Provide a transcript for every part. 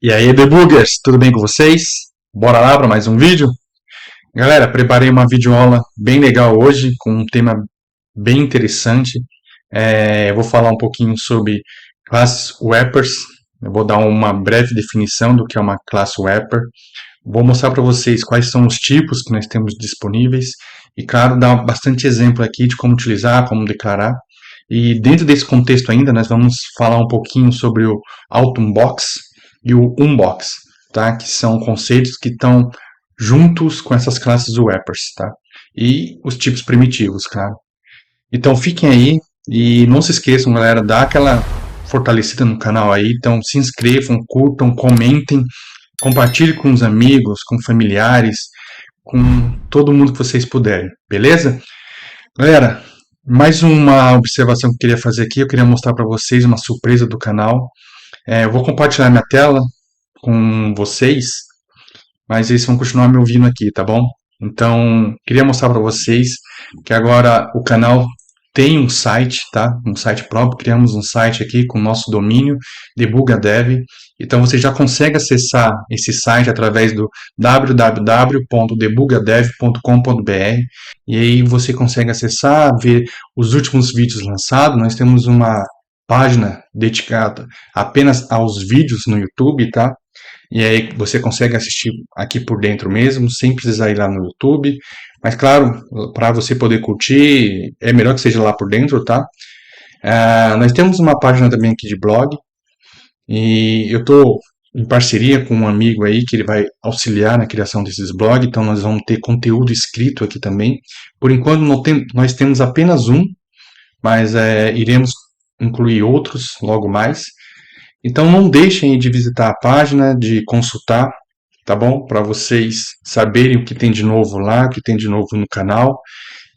E aí, debuggers, tudo bem com vocês? Bora lá para mais um vídeo? Galera, preparei uma videoaula bem legal hoje, com um tema bem interessante. Eu vou falar um pouquinho sobre classes wrappers. Eu vou dar uma breve definição do que é uma classe wrapper. Vou mostrar para vocês quais são os tipos que nós temos disponíveis. E, claro, dar bastante exemplo aqui de como utilizar, como declarar. E dentro desse contexto ainda, nós vamos falar um pouquinho sobre o Auto-Unbox e o Unbox, tá? Que são conceitos que estão juntos com essas classes wrappers, tá? E os tipos primitivos, claro. Então fiquem aí e não se esqueçam, galera, dá aquela fortalecida no canal aí. Então se inscrevam, curtam, comentem, compartilhem com os amigos, com familiares, com todo mundo que vocês puderem, beleza? Galera, mais uma observação que eu queria fazer aqui, eu queria mostrar para vocês uma surpresa do canal. Eu vou compartilhar minha tela com vocês, mas eles vão continuar me ouvindo aqui, tá bom? Então, queria mostrar para vocês que agora o canal tem um site, tá? Um site próprio. Criamos um site aqui com o nosso domínio, DebugaDev. Então, você já consegue acessar esse site através do www.debugadev.com.br e aí você consegue acessar, ver os últimos vídeos lançados. Nós temos uma página dedicada apenas aos vídeos no YouTube, tá? E aí você consegue assistir aqui por dentro mesmo, sem precisar ir lá no YouTube. Mas claro, para você poder curtir, é melhor que seja lá por dentro, tá? Nós temos uma página também aqui de blog, e eu estou em parceria com um amigo aí que ele vai auxiliar na criação desses blogs, então nós vamos ter conteúdo escrito aqui também. Por enquanto nós temos apenas um, mas iremos incluir outros logo mais. Então não deixem de visitar a página, de consultar, tá bom? Para vocês saberem o que tem de novo lá, o que tem de novo no canal.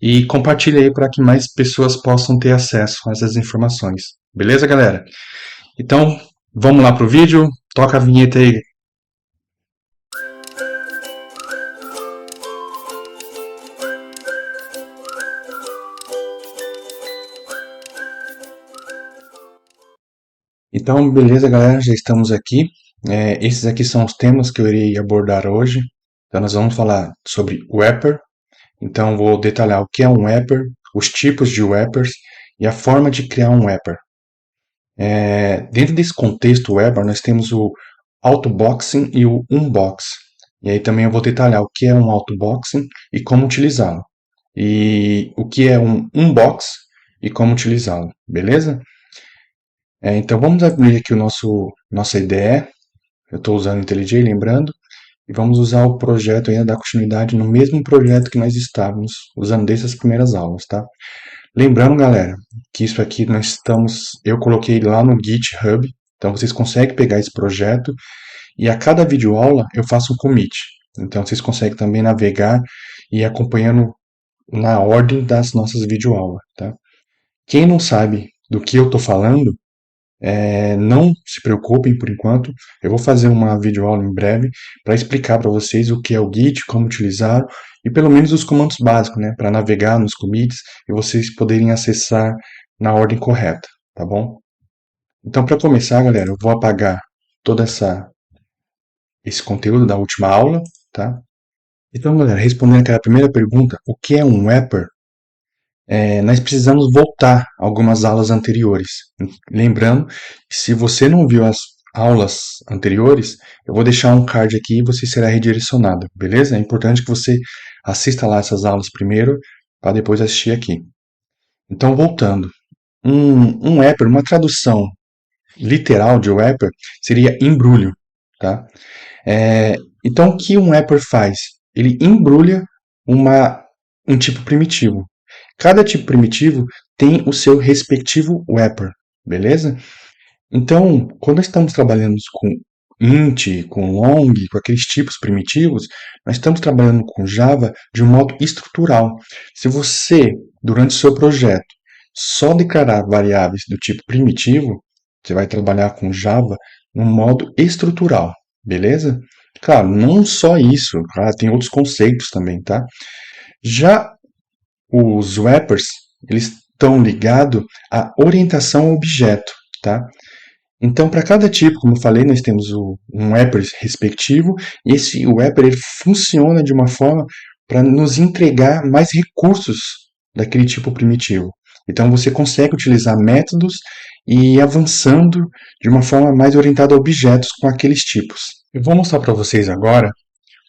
E compartilhe aí para que mais pessoas possam ter acesso a essas informações. Beleza, galera? Então, vamos lá pro vídeo. Toca a vinheta aí. Então, beleza, galera, já estamos aqui. Esses aqui são os temas que eu irei abordar hoje. Então, nós vamos falar sobre wrapper. Então, vou detalhar o que é um wrapper, os tipos de wrappers e a forma de criar um wrapper. Dentro desse contexto wrapper, nós temos o autoboxing e o unbox. E aí também eu vou detalhar o que é um autoboxing e como utilizá-lo. E o que é um unbox e como utilizá-lo, beleza? Então vamos abrir aqui nossa IDE. Eu estou usando o IntelliJ, lembrando. E vamos usar o projeto ainda, dar continuidade no mesmo projeto que nós estávamos usando desde as primeiras aulas, tá? Lembrando, galera, que isso aqui eu coloquei lá no GitHub, então vocês conseguem pegar esse projeto e a cada videoaula eu faço um commit. Então vocês conseguem também navegar e ir acompanhando na ordem das nossas videoaulas, tá? Quem não sabe do que eu estou falando, não se preocupem por enquanto, eu vou fazer uma videoaula em breve para explicar para vocês o que é o Git, como utilizar e pelo menos os comandos básicos, né, para navegar nos commits e vocês poderem acessar na ordem correta, tá bom? Então, para começar, galera, eu vou apagar todo esse conteúdo da última aula, tá? Então, galera, respondendo aquela primeira pergunta, o que é um wrapper? Nós precisamos voltar a algumas aulas anteriores. Lembrando que se você não viu as aulas anteriores, eu vou deixar um card aqui e você será redirecionado, beleza? É importante que você assista lá essas aulas primeiro, para depois assistir aqui. Então, voltando. Um wrapper, uma tradução literal de wrapper, seria embrulho, tá? Então, o que um wrapper faz? Ele embrulha um tipo primitivo. Cada tipo primitivo tem o seu respectivo wrapper, beleza? Então, quando estamos trabalhando com int, com long, com aqueles tipos primitivos, nós estamos trabalhando com Java de um modo estrutural. Se você, durante o seu projeto, só declarar variáveis do tipo primitivo, você vai trabalhar com Java no modo estrutural, beleza? Claro, não só isso, claro, tem outros conceitos também, tá? Já os wrappers, eles estão ligados à orientação ao objeto, tá? Então, para cada tipo, como eu falei, nós temos um wrapper respectivo, e esse wrapper ele funciona de uma forma para nos entregar mais recursos daquele tipo primitivo. Então, você consegue utilizar métodos e ir avançando de uma forma mais orientada a objetos com aqueles tipos. Eu vou mostrar para vocês agora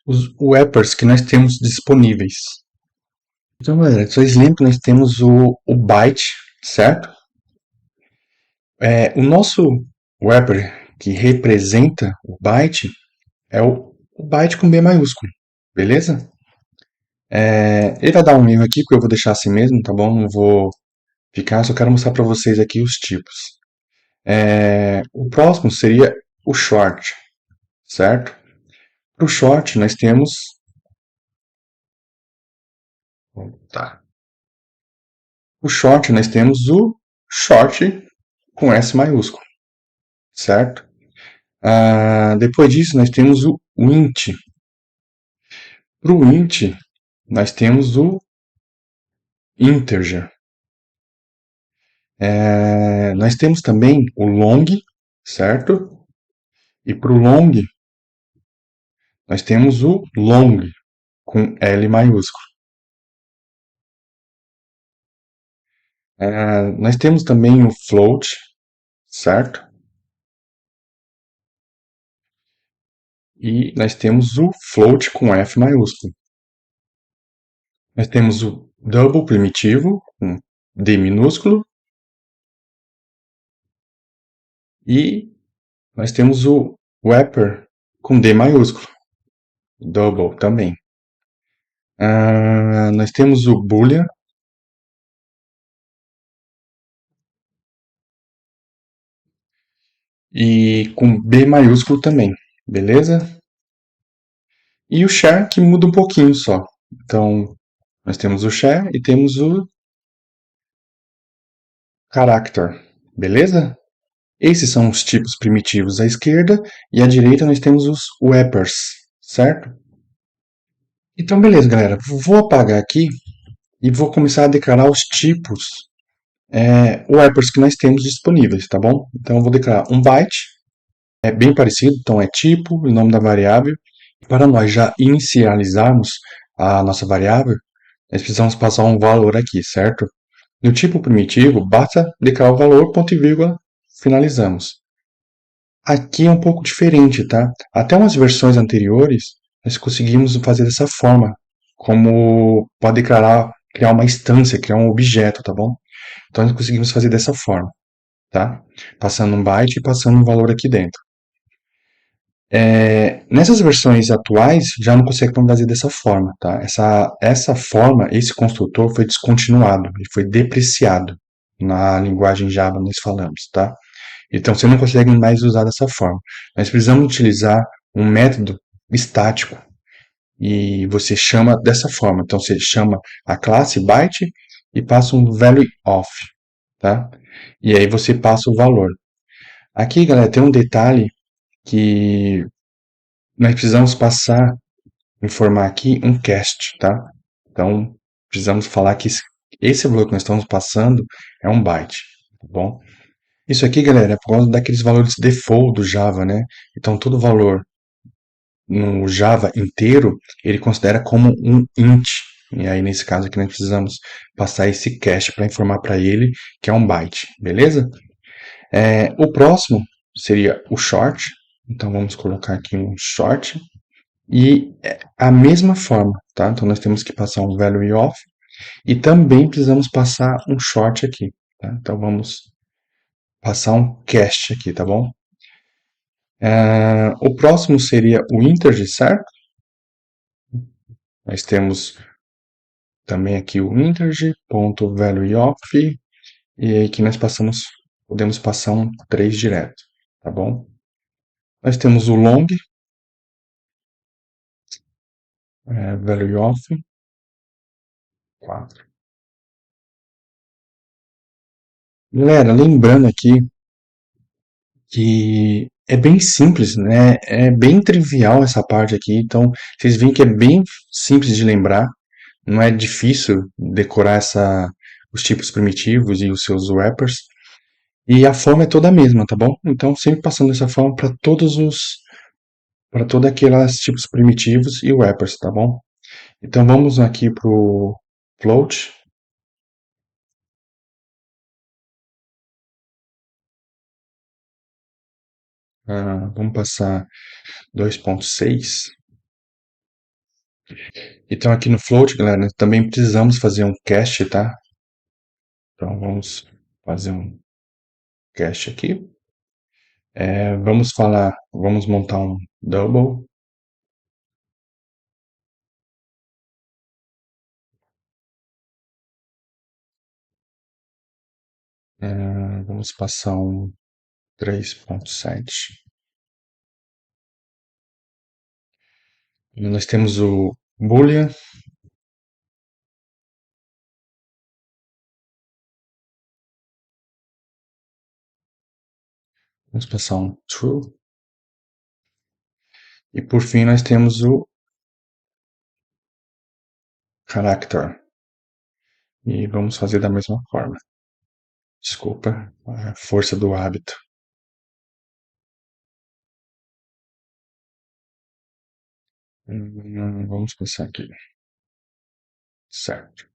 os wrappers que nós temos disponíveis. Então, galera, vocês lembram que nós temos o byte, certo? O nosso wrapper que representa o byte é o byte com B maiúsculo, beleza? Ele vai dar um erro aqui, porque eu vou deixar assim mesmo, tá bom? Não vou ficar, só quero mostrar para vocês aqui os tipos. O próximo seria o short, certo? Para o short nós temos... Tá. O short nós temos o short com S maiúsculo, certo? Depois disso nós temos o int. Para o int nós temos o integer. Nós temos também o long, certo? E para o long, nós temos o long, com L maiúsculo. Nós temos também o float, certo? E nós temos o float com F maiúsculo. Nós temos o double primitivo, com D minúsculo. E nós temos o wrapper com D maiúsculo, double também. Nós temos o boolean e com B maiúsculo também, beleza? E o char que muda um pouquinho só. Então, nós temos o char e temos o character, beleza? Esses são os tipos primitivos à esquerda e à direita nós temos os wrappers, certo? Então, beleza, galera. Vou apagar aqui e vou começar a declarar os tipos wrappers que nós temos disponíveis, tá bom? Então, eu vou declarar um byte, é bem parecido, então é tipo, o nome da variável. Para nós já inicializarmos a nossa variável, nós precisamos passar um valor aqui, certo? No tipo primitivo, basta declarar o valor, ponto e vírgula, finalizamos. Aqui é um pouco diferente, tá? Até umas versões anteriores, nós conseguimos fazer dessa forma, como pode declarar, criar uma instância, criar um objeto, tá bom? Então, nós conseguimos fazer dessa forma, tá? Passando um byte e passando um valor aqui dentro. Nessas versões atuais, já não consegue fazer dessa forma, tá? Essa forma, esse construtor foi descontinuado, ele foi depreciado na linguagem Java nós falamos, tá? Então, você não consegue mais usar dessa forma. Nós precisamos utilizar um método estático e você chama dessa forma. Então, você chama a classe byte e passa um value of, tá? E aí você passa o valor. Aqui, galera, tem um detalhe que nós precisamos informar aqui um cast, tá? Então, precisamos falar que esse valor que nós estamos passando é um byte, tá bom? Isso aqui, galera, é por causa daqueles valores default do Java, né? Então, todo valor no Java inteiro, ele considera como um int. E aí, nesse caso aqui, nós precisamos passar esse cache para informar para ele que é um byte, beleza? O próximo seria o short. Então, vamos colocar aqui um short. E a mesma forma, tá? Então, nós temos que passar um value of. E também precisamos passar um short aqui, tá? Então, vamos passar um cache aqui, tá bom? O próximo seria o integer, certo? Nós temos também aqui o integer.valueOf e aqui nós podemos passar um 3 direto, tá bom? Nós temos o long, valueOf 4. Galera, lembrando aqui que é bem simples, né? É bem trivial essa parte aqui, então vocês veem que é bem simples de lembrar, não é difícil decorar os tipos primitivos e os seus wrappers. E a forma é toda a mesma, tá bom? Então, sempre passando essa forma para todos aqueles tipos primitivos e wrappers, tá bom? Então, vamos aqui pro float. Vamos passar 2.6. Então, aqui no float, galera, nós também precisamos fazer um cache, tá? Então, vamos fazer um cache aqui. Vamos montar um double. Vamos passar um 3.7. Nós temos o boolean. Vamos passar um true. E por fim nós temos o character. E vamos fazer da mesma forma. Desculpa, a força do hábito. Vamos pensar aqui. Certo.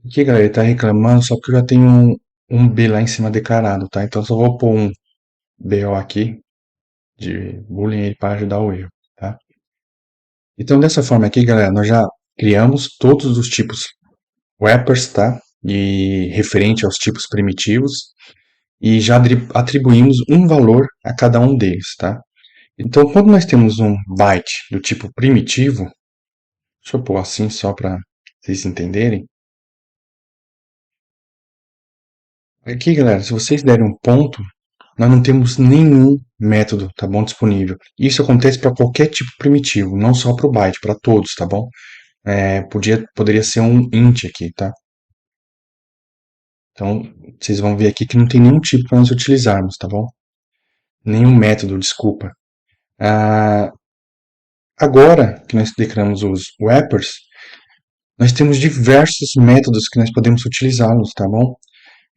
Aqui, galera, ele tá reclamando só porque eu já tenho um B lá em cima declarado, tá? Então eu só vou pôr um BO aqui de boolean aí para ajudar o erro, tá? Então dessa forma aqui, galera, nós já criamos todos os tipos wrappers, tá? E referente aos tipos primitivos e já atribuímos um valor a cada um deles, tá? Então, quando nós temos um byte do tipo primitivo, deixa eu pôr assim só para vocês entenderem. Aqui, galera, se vocês derem um ponto, nós não temos nenhum método, tá bom, disponível. Isso acontece para qualquer tipo primitivo, não só para o byte, para todos, tá bom? Poderia ser um int aqui, tá? Então, vocês vão ver aqui que não tem nenhum tipo para nós utilizarmos, tá bom? Nenhum método, desculpa. Ah, agora que nós declaramos os wrappers, nós temos diversos métodos que nós podemos utilizá-los, tá bom?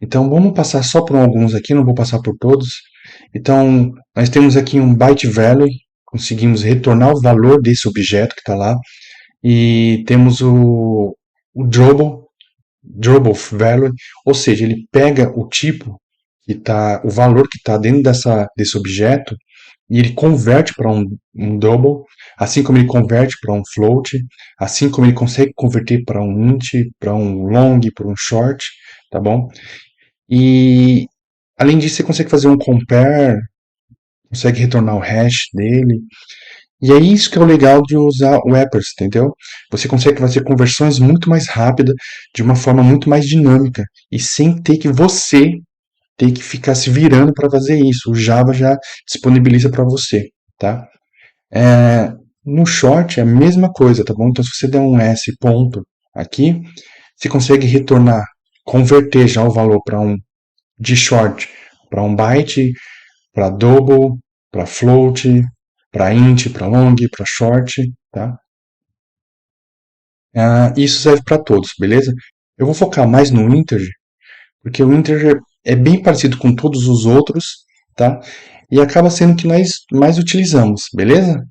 Então vamos passar só por alguns aqui, não vou passar por todos. Então nós temos aqui um byte value, conseguimos retornar o valor desse objeto que está lá. E temos o drawable value, ou seja, ele pega o tipo o valor que está dentro desse objeto e ele converte para um double, assim como ele converte para um float, assim como ele consegue converter para um int, para um long, para um short, tá bom? E além disso, você consegue fazer um compare, consegue retornar o hash dele. E é isso que é o legal de usar wrappers, entendeu? Você consegue fazer conversões muito mais rápidas, de uma forma muito mais dinâmica, e sem ter que você ter que ficar se virando para fazer isso. O Java já disponibiliza para você, tá? É, no short é a mesma coisa, tá bom? Então se você der um S ponto aqui, você consegue retornar, converter já o valor para de short para um byte, para double, para float, para int, para long, para short, tá? Isso serve para todos, beleza? Eu vou focar mais no integer, porque o integer é bem parecido com todos os outros, tá? E acaba sendo o que nós mais utilizamos, beleza?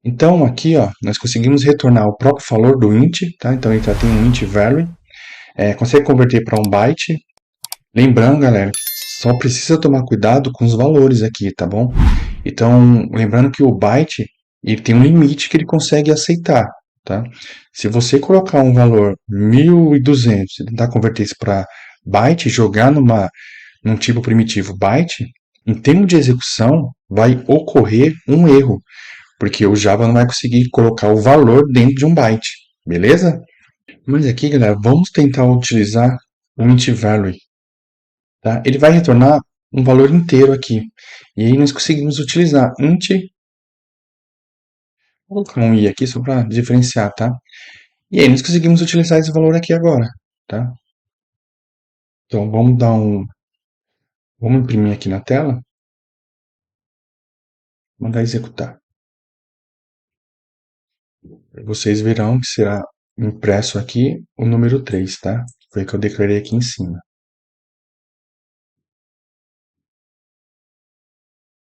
Então aqui, ó, nós conseguimos retornar o próprio valor do int, tá? Então ele já tem um int value, consegue converter para um byte. Lembrando, galera, que só precisa tomar cuidado com os valores aqui, tá bom? Então, lembrando que o byte ele tem um limite que ele consegue aceitar, tá? Se você colocar um valor 1200 e tentar converter isso para byte, jogar num tipo primitivo byte, em termos de execução, vai ocorrer um erro, porque o Java não vai conseguir colocar o valor dentro de um byte, beleza? Mas aqui, galera, vamos tentar utilizar o int value, tá? Ele vai retornar um valor inteiro aqui. E aí nós conseguimos utilizar int, vou colocar um i aqui só para diferenciar, tá? E aí nós conseguimos utilizar esse valor aqui agora, tá? Então vamos imprimir aqui na tela, mandar executar. Vocês verão que será impresso aqui o número 3, tá? Foi o que eu declarei aqui em cima.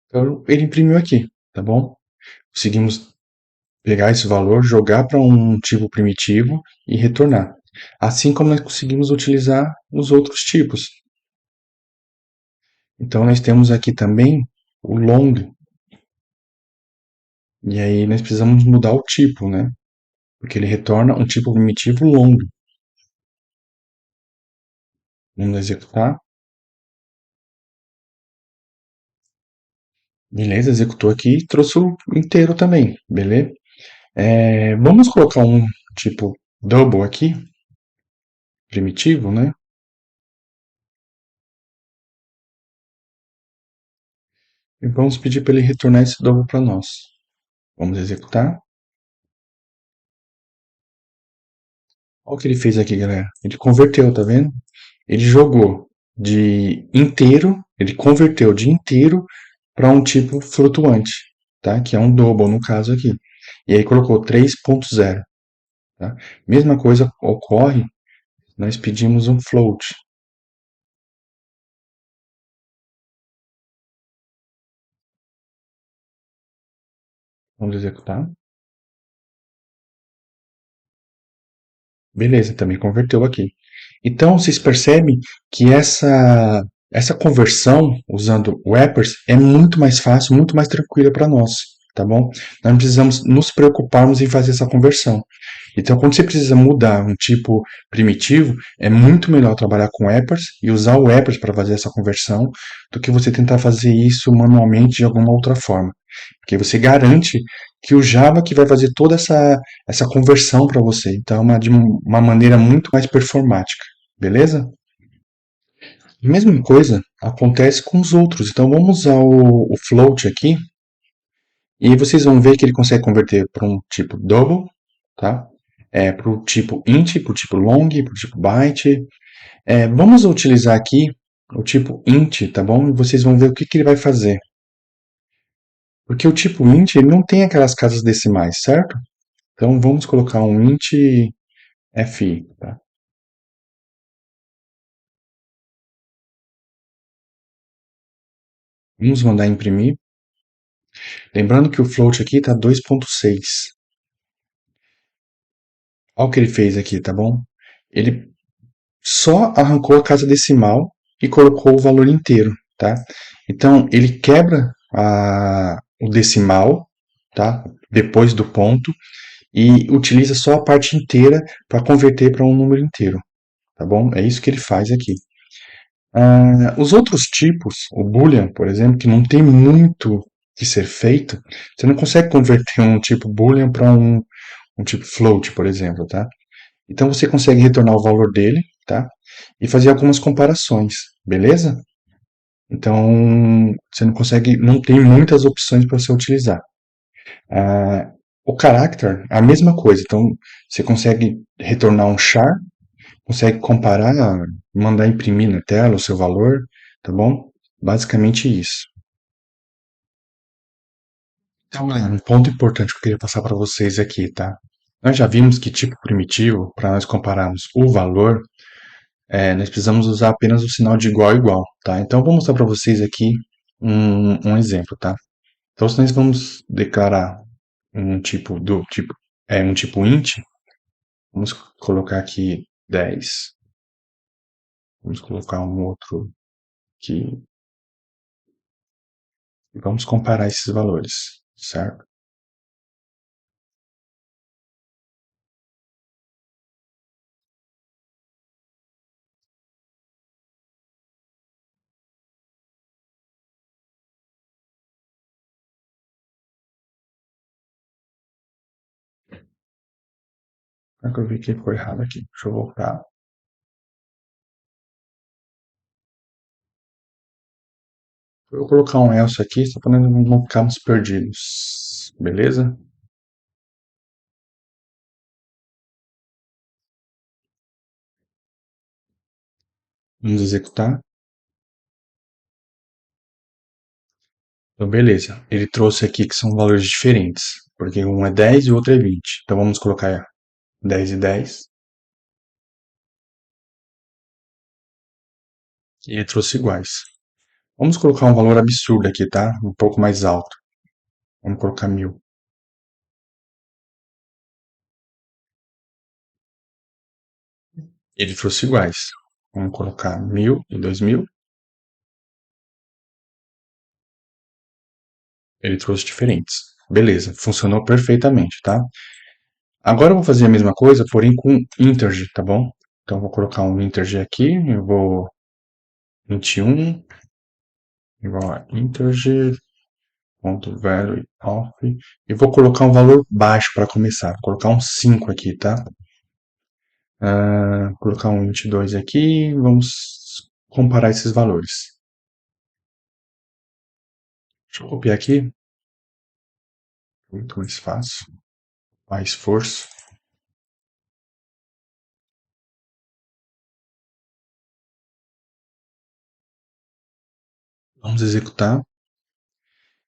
Então, ele imprimiu aqui, tá bom? Conseguimos pegar esse valor, jogar para um tipo primitivo e retornar. Assim como nós conseguimos utilizar os outros tipos. Então, nós temos aqui também o long. E aí nós precisamos mudar o tipo, né? Porque ele retorna um tipo primitivo long. Vamos executar. Beleza, executou aqui e trouxe o inteiro também, beleza? Vamos colocar um tipo double aqui, primitivo, né? E vamos pedir para ele retornar esse double para nós. Vamos executar. Olha o que ele fez aqui, galera. Ele converteu, tá vendo? Ele jogou de inteiro, ele converteu de inteiro para um tipo flutuante, tá? Que é um double no caso aqui. E aí colocou 3.0, tá? Mesma coisa ocorre, nós pedimos um float. Vamos executar. Beleza, também converteu aqui. Então, vocês percebem que essa conversão usando wrappers é muito mais fácil, muito mais tranquila para nós, tá bom? Nós não precisamos nos preocuparmos em fazer essa conversão. Então, quando você precisa mudar um tipo primitivo, é muito melhor trabalhar com wrappers e usar o wrappers para fazer essa conversão do que você tentar fazer isso manualmente de alguma outra forma. Porque você garante que o Java que vai fazer toda essa conversão para você. Então, é de uma maneira muito mais performática. Beleza? Mesma coisa acontece com os outros. Então, vamos usar o float aqui. E vocês vão ver que ele consegue converter para um tipo double, tá? Para o tipo int, para o tipo long, para o tipo byte. Vamos utilizar aqui o tipo int, tá bom? E vocês vão ver o que ele vai fazer. Porque o tipo int ele não tem aquelas casas decimais, certo? Então vamos colocar um int fi, tá? Vamos mandar imprimir. Lembrando que o float aqui está 2.6. Olha o que ele fez aqui, tá bom? Ele só arrancou a casa decimal e colocou o valor inteiro, tá? Então ele quebra o decimal, tá? Depois do ponto e utiliza só a parte inteira para converter para um número inteiro, tá bom? É isso que ele faz aqui. Os outros tipos, o Boolean, por exemplo, que não tem muito que ser feito, você não consegue converter um tipo Boolean para um tipo float, por exemplo, tá? Então você consegue retornar o valor dele, tá? E fazer algumas comparações, beleza? Então você não consegue, não tem muitas opções para você utilizar. Ah, o character, a mesma coisa. Então você consegue retornar um char, consegue comparar, mandar imprimir na tela o seu valor, tá bom? Basicamente isso. Então, galera, um ponto importante que eu queria passar para vocês aqui, tá? Nós já vimos que tipo primitivo, para nós compararmos o valor, nós precisamos usar apenas o sinal de igual a igual, tá? Então, eu vou mostrar para vocês aqui um exemplo, tá? Então, se nós vamos declarar um tipo int, vamos colocar aqui 10. Vamos colocar um outro aqui e vamos comparar esses valores, certo? Será que eu vi que ficou errado aqui? Deixa eu voltar. Eu vou colocar um else aqui, só para não ficarmos perdidos. Beleza? Vamos executar. Então, beleza. Ele trouxe aqui que são valores diferentes, porque um é 10 e o outro é 20. Então vamos colocar 10 e 10. E ele trouxe iguais. Vamos colocar um valor absurdo aqui, tá? Um pouco mais alto. Vamos colocar 1000. Ele trouxe iguais. Vamos colocar 1000 e 2000. Ele trouxe diferentes. Beleza, funcionou perfeitamente, tá? Agora eu vou fazer a mesma coisa, porém com integer, tá bom? Então eu vou colocar um integer aqui, eu vou 21 igual a integer ponto value of e vou colocar um valor baixo para começar. Vou colocar um 5 aqui, tá? Colocar um 22 aqui, vamos comparar esses valores. Deixa eu copiar aqui, muito mais fácil, mais esforço. Vamos executar.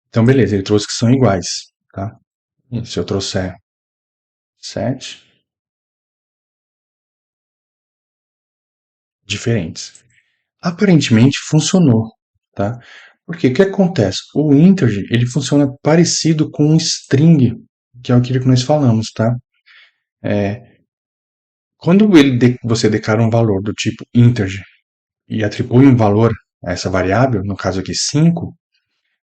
Então, beleza, ele trouxe que são iguais, tá? E se eu trouxer 7 diferentes. Aparentemente funcionou, tá? Porque o que acontece? O integer, ele funciona parecido com um string, que é aquilo que nós falamos, tá? Quando você declara um valor do tipo integer e atribui um valor a essa variável, no caso aqui 5,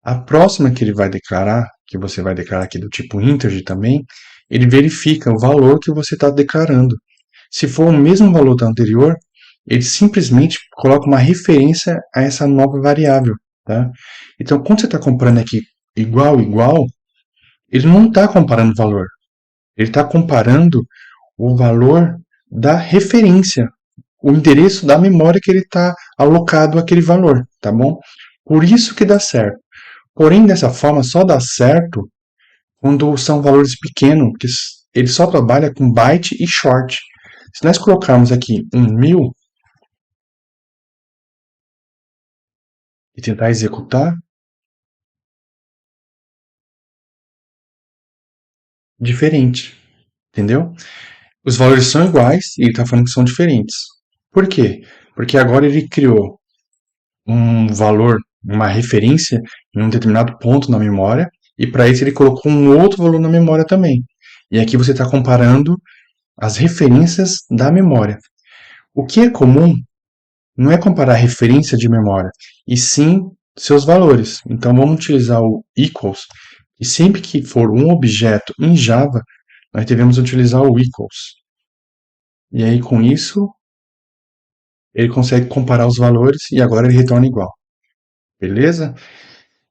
a próxima que ele vai declarar, que você vai declarar aqui do tipo integer também, ele verifica o valor que você está declarando. Se for o mesmo valor do anterior, ele simplesmente coloca uma referência a essa nova variável. Tá? Então, quando você está comparando aqui igual, igual, ele não está comparando o valor. Ele está comparando o valor da referência, o endereço da memória que ele está alocado àquele valor, tá bom? Por isso que dá certo. Porém, dessa forma, só dá certo quando são valores pequenos, porque ele só trabalha com byte e short. Se nós colocarmos aqui 1000 e tentar executar, diferente, entendeu? Os valores são iguais e ele está falando que são diferentes. Por quê? Porque agora ele criou um valor, uma referência em um determinado ponto na memória e para isso ele colocou um outro valor na memória também. E aqui você está comparando as referências da memória. O que é comum não é comparar referência de memória, e sim seus valores. Então vamos utilizar o equals, e sempre que for um objeto em Java, nós devemos utilizar o equals. E aí com isso, ele consegue comparar os valores e agora ele retorna igual. Beleza?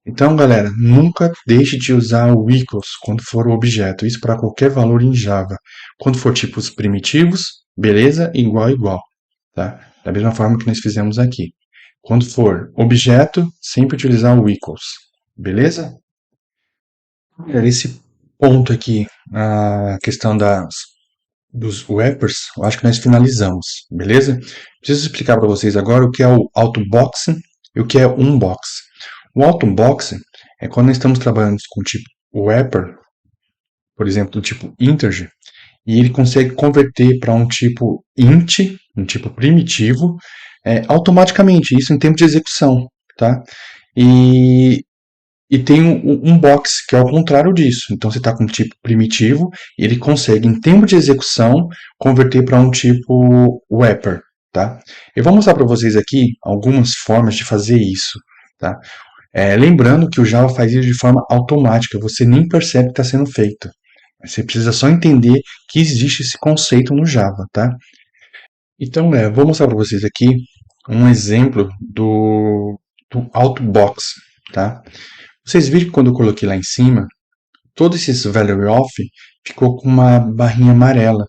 Então, galera, nunca deixe de usar o equals quando for o objeto. Isso para qualquer valor em Java. Quando for tipos primitivos, beleza? Igual, igual. Tá? Da mesma forma que nós fizemos aqui. Quando for objeto, sempre utilizar o equals. Beleza? Esse ponto aqui, a questão dos wrappers, eu acho que nós finalizamos. Beleza? Preciso explicar para vocês agora o que é o autoboxing e o que é unbox. O autoboxing é quando nós estamos trabalhando com o tipo wrapper, por exemplo, do tipo integer, e ele consegue converter para um tipo int, um tipo primitivo, automaticamente, isso em tempo de execução, tá? E, e tem um box, que é o contrário disso. Então, você está com um tipo primitivo, e ele consegue, em tempo de execução, converter para um tipo wrapper, tá? Eu vou mostrar para vocês aqui algumas formas de fazer isso, tá? Lembrando que o Java faz isso de forma automática, você nem percebe que está sendo feito. Você precisa só entender que existe esse conceito no Java, tá? Então, vou mostrar para vocês aqui um exemplo do Outbox, tá? Vocês viram que quando eu coloquei lá em cima, todo esse value off ficou com uma barrinha amarela.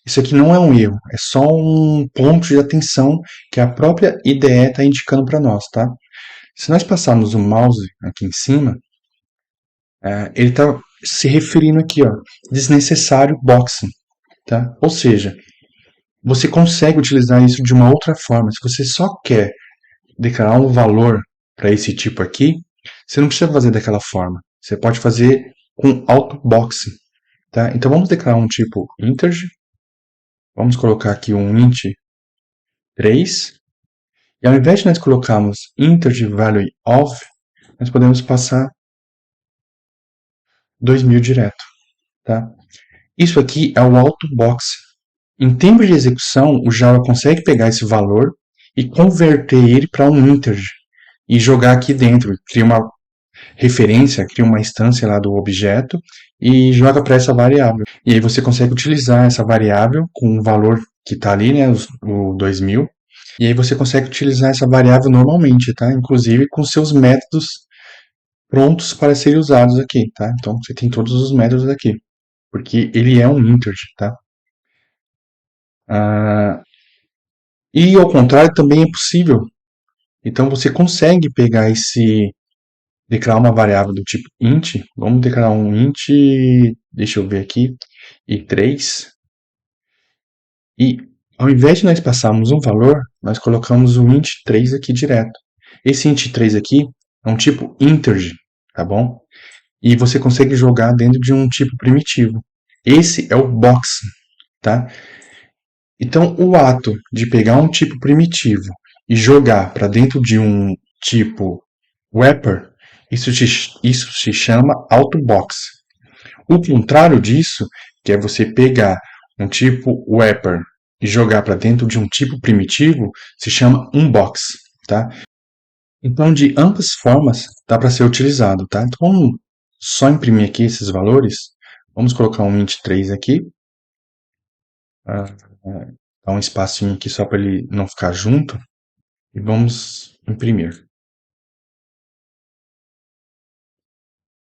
Isso aqui não é um erro, é só um ponto de atenção que a própria IDE está indicando para nós, tá? Se nós passarmos o mouse aqui em cima, ele está se referindo aqui, ó, desnecessário boxing, tá? Ou seja, você consegue utilizar isso de uma outra forma. Se você só quer declarar um valor para esse tipo aqui, você não precisa fazer daquela forma. Você pode fazer com autoboxing, tá? Então vamos declarar um tipo integer. Vamos colocar aqui um int 3 E ao invés de nós colocarmos integer value of, nós podemos passar 2000 direto, tá? Isso aqui é o autobox. Em tempo de execução, o Java consegue pegar esse valor e converter ele para um integer e jogar aqui dentro. Cria uma referência, cria uma instância lá do objeto e joga para essa variável. E aí você consegue utilizar essa variável com o valor que está ali, né, o 2000. E aí você consegue utilizar essa variável normalmente, tá? Inclusive com seus métodos prontos para serem usados aqui, tá? Então você tem todos os métodos aqui, porque ele é um integer, tá? Ah, e ao contrário também é possível. Então você consegue pegar declarar uma variável do tipo int, vamos declarar um int, deixa eu ver aqui, e3, e ao invés de nós passarmos um valor, nós colocamos o int3 aqui direto. Esse int3 aqui é um tipo integer, tá bom? E você consegue jogar dentro de um tipo primitivo. Esse é o box, tá? Então, o ato de pegar um tipo primitivo e jogar para dentro de um tipo wrapper, isso se chama autobox. O contrário disso, que é você pegar um tipo wrapper e jogar para dentro de um tipo primitivo, se chama unbox, tá? Então, de ambas formas, dá para ser utilizado, tá? Então, vamos só imprimir aqui esses valores. Vamos colocar um int3 aqui. Dar um espacinho aqui só para ele não ficar junto. E vamos imprimir.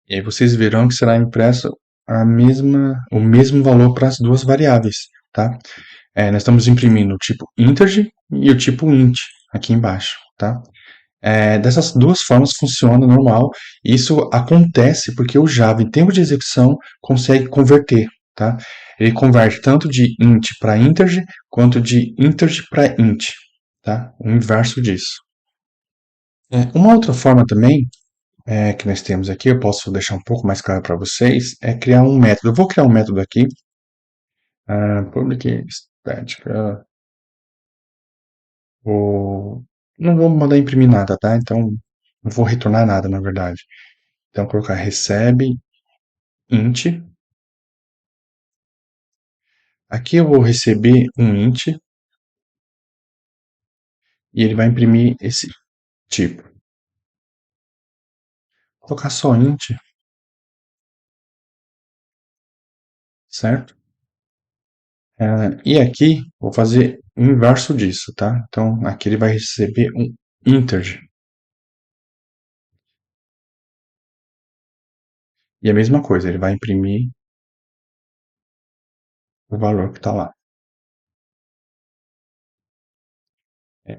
E aí vocês verão que será impresso o mesmo valor para as duas variáveis, tá? Nós estamos imprimindo o tipo integer e o tipo int aqui embaixo, tá? Dessas duas formas funciona normal. Isso acontece porque o Java, em tempo de execução, consegue converter, tá? Ele converte tanto de int para integer, quanto de integer para int, tá? O inverso disso. Uma outra forma também que nós temos aqui, eu posso deixar um pouco mais claro para vocês, é criar um método. Eu vou criar um método aqui, public static, não vou mandar imprimir nada, tá? Então, não vou retornar nada, na verdade. Então, colocar recebe int. Aqui eu vou receber um int e ele vai imprimir esse tipo. Vou colocar só int, certo? E aqui vou fazer o inverso disso, tá? Então, aqui ele vai receber um integer. E a mesma coisa, ele vai imprimir o valor que está lá.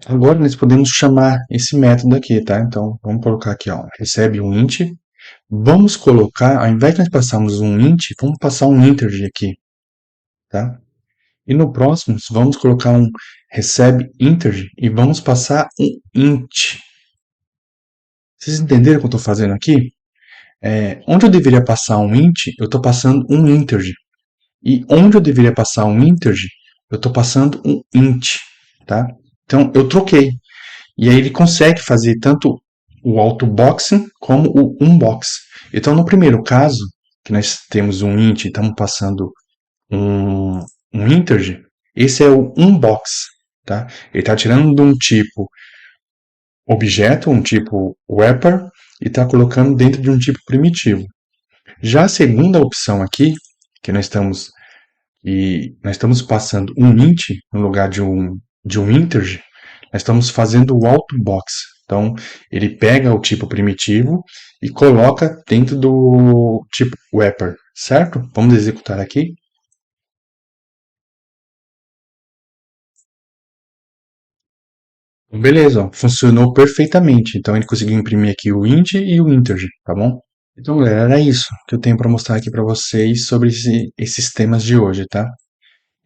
Agora nós podemos chamar esse método aqui, tá? Então, vamos colocar aqui, ó, recebe um int. Vamos colocar, ao invés de nós passarmos um int, vamos passar um integer aqui, tá? E no próximo, vamos colocar um recebe integer e vamos passar um int. Vocês entenderam o que eu estou fazendo aqui? Onde eu deveria passar um int, eu estou passando um integer. E onde eu deveria passar um integer, eu estou passando um int, tá? Então, eu troquei. E aí ele consegue fazer tanto o autoboxing como o unbox. Então, no primeiro caso, que nós temos um int e estamos passando um integer, esse é o unbox, tá? Ele está tirando de um tipo objeto, um tipo wrapper, e está colocando dentro de um tipo primitivo. Já a segunda opção aqui, que nós estamos passando um int no lugar de um integer, nós estamos fazendo o autobox. Então, ele pega o tipo primitivo e coloca dentro do tipo wrapper, certo? Vamos executar aqui. Beleza, ó, funcionou perfeitamente. Então, ele conseguiu imprimir aqui o int e o integer, tá bom? Então, galera, era isso que eu tenho para mostrar aqui para vocês sobre esses temas de hoje, tá?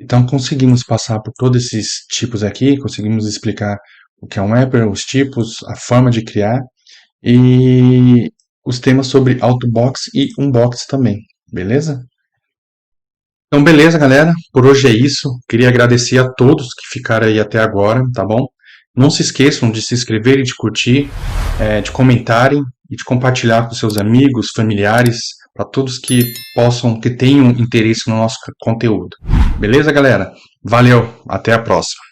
Então, conseguimos passar por todos esses tipos aqui, conseguimos explicar o que é um wrapper, os tipos, a forma de criar e os temas sobre autobox e unbox também, beleza? Então, beleza, galera. Por hoje é isso. Queria agradecer a todos que ficaram aí até agora, tá bom? Não se esqueçam de se inscrever e de curtir, de comentarem e de compartilhar com seus amigos, familiares, para todos que tenham interesse no nosso conteúdo. Beleza, galera? Valeu, até a próxima.